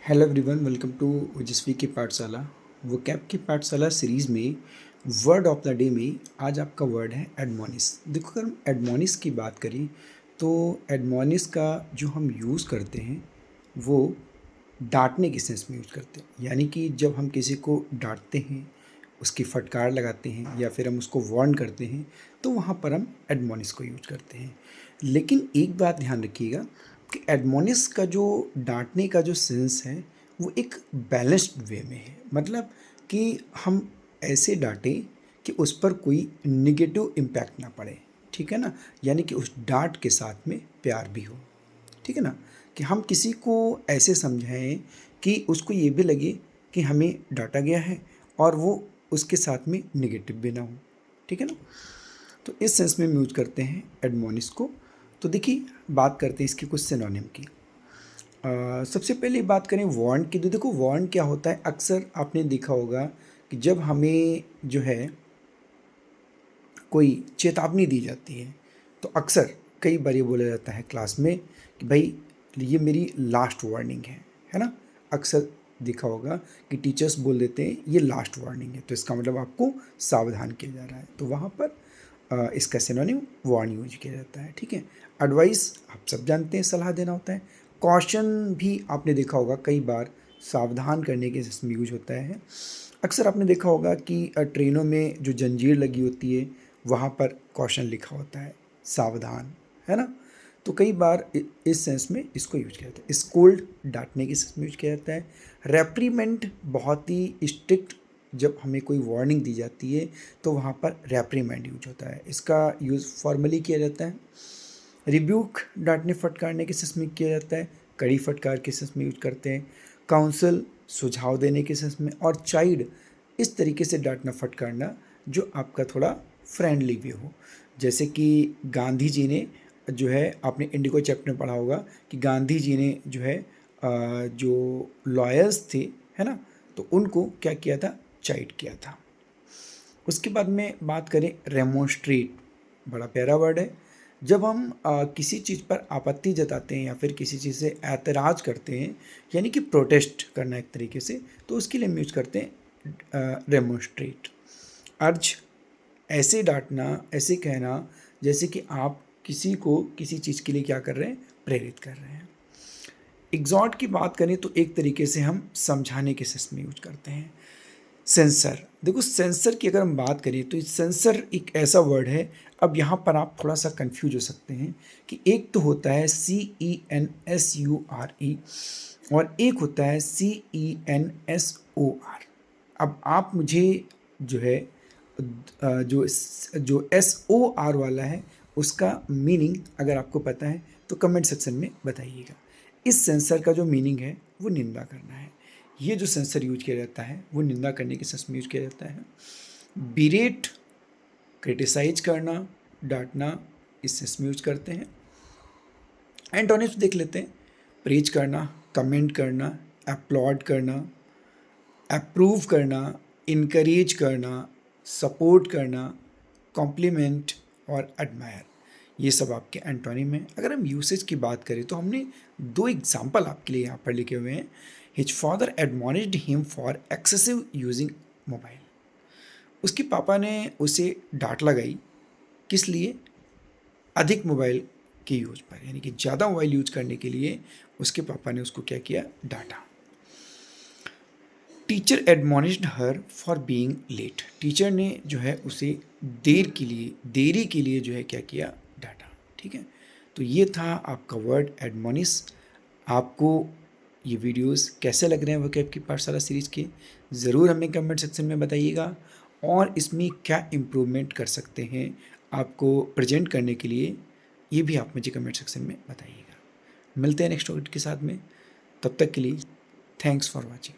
Hello everyone, welcome to ओजस्वी की पाठशाला। वोकैब की पाठशाला सीरीज़ में वर्ड ऑफ द डे में आज आपका वर्ड है एडमोनिश। देखो, अगर हम एडमोनिश की बात करें तो एडमोनिश का जो हम यूज़ करते हैं वो डांटने के सेंस में यूज़ करते हैं। यानी कि जब हम किसी को डांटते हैं, उसकी फटकार लगाते हैं या फिर हम उसको वार्न करते हैं तो वहाँ पर हम एडमोनिश को यूज़ करते हैं। लेकिन एक बात ध्यान रखिएगा कि एडमोनिश का जो डांटने का जो सेंस है वो एक बैलेंस्ड वे में है। मतलब कि हम ऐसे डांटें कि उस पर कोई निगेटिव इम्पैक्ट ना पड़े, ठीक है ना। यानी कि उस डांट के साथ में प्यार भी हो, ठीक है ना। कि हम किसी को ऐसे समझाएं कि उसको ये भी लगे कि हमें डांटा गया है और वो उसके साथ में निगेटिव भी ना हो, ठीक है ना। तो इस सेंस में हम यूज करते हैं एडमोनिश को। तो देखिए, बात करते हैं इसकी कुछ सिनोनिम की। सबसे पहले बात करें वार्न की। तो देखो, वार्न क्या होता है, अक्सर आपने देखा होगा कि जब हमें जो है कोई चेतावनी दी जाती है तो अक्सर कई बार ये बोला जाता है क्लास में कि भाई ये मेरी लास्ट वार्निंग है ना। अक्सर देखा होगा कि टीचर्स बोल देते हैं ये लास्ट वार्निंग है, तो इसका मतलब आपको सावधान किया जा रहा है। तो वहाँ पर इसका सिनोनिम वार्न यूज किया जाता है, ठीक है। एडवाइस आप सब जानते हैं, सलाह देना होता है। कॉशन भी आपने देखा होगा कई बार सावधान करने के जिसमें यूज होता है। अक्सर आपने देखा होगा कि ट्रेनों में जो जंजीर लगी होती है वहाँ पर कॉशन लिखा होता है, सावधान, है ना। तो कई बार इस सेंस में इसको यूज किया जाता है। स्कोल्ड डांटने के सेंस में यूज किया जाता है। रेप्रीमेंट बहुत ही स्ट्रिक्ट, जब हमें कोई वार्निंग दी जाती है तो वहाँ पर रेप्रीमेंट यूज होता है, इसका यूज़ फॉर्मली किया जाता है। रिब्यूक डांटने फटकारने के सेंस में किया जाता है, कड़ी फटकार के सेंस में यूज करते हैं। काउंसल सुझाव देने के सेंस में। और चाइल्ड इस तरीके से डांटना फटकारना जो आपका थोड़ा फ्रेंडली भी हो। जैसे कि गांधी जी ने जो है, आपने इंडिको चैप्टर में पढ़ा होगा कि गांधी जी ने जो है जो लॉयर्स थे, है ना, तो उनको क्या किया था, चाइड किया था। उसके बाद में बात करें रेमोन्स्ट्रेट, बड़ा प्यारा वर्ड है। जब हम किसी चीज़ पर आपत्ति जताते हैं या फिर किसी चीज़ से ऐतराज़ करते हैं, यानी कि प्रोटेस्ट करना एक तरीके से, तो उसके लिए हम यूज करते हैं रेमोन्स्ट्रेट। अर्ज, ऐसे डांटना, ऐसे कहना जैसे कि आप किसी को किसी चीज़ के लिए क्या कर रहे हैं, प्रेरित कर रहे हैं। एग्जॉर्ट की बात करें तो एक तरीके से हम समझाने के सेंस में यूज करते हैं। सेंसर, देखो सेंसर की अगर हम बात करें तो सेंसर एक ऐसा वर्ड है, अब यहाँ पर आप थोड़ा सा कंफ्यूज हो सकते हैं कि एक तो होता है CENSURE और एक होता है CENSOR। अब आप मुझे जो है जो जो SOR वाला है उसका मीनिंग अगर आपको पता है तो कमेंट सेक्शन में बताइएगा। इस सेंसर का जो मीनिंग है वो निंदा करना है। ये जो सेंसर यूज किया जाता है वो निंदा करने के सेंस में यूज किया जाता है। बिरेट, क्रिटिसाइज करना, डांटना, इस सेंस में यूज करते हैं। एंटोनिम्स देख लेते हैं। प्रेज करना, कमेंट करना, अपलॉड करना, अप्रूव करना, इनकरेज करना, सपोर्ट करना, कॉम्प्लीमेंट और एडमायर, ये सब आपके एंटोनिम हैं। अगर हम यूसेज की बात करें तो हमने दो एग्जाम्पल आपके लिए यहाँ पर लिखे हुए हैं। His father admonished him for excessive using mobile. उसके पापा ने उसे डांट लगाई, किस लिए, अधिक मोबाइल के यूज पर, यानी कि ज़्यादा मोबाइल यूज करने के लिए उसके पापा ने उसको क्या किया, डांटा। Teacher admonished her for being late. Teacher ने जो है उसे देरी के लिए जो है क्या किया, डांटा, ठीक है। तो ये था आपका वर्ड एडमोनिश। आपको ये वीडियोस कैसे लग रहे हैं वोकैब की पाठशाला सीरीज़ के, ज़रूर हमें कमेंट सेक्शन में बताइएगा। और इसमें क्या इम्प्रूवमेंट कर सकते हैं आपको प्रेजेंट करने के लिए, ये भी आप मुझे कमेंट सेक्शन में बताइएगा। मिलते हैं नेक्स्ट टॉपिक के साथ में, तब तक के लिए थैंक्स फॉर वॉचिंग।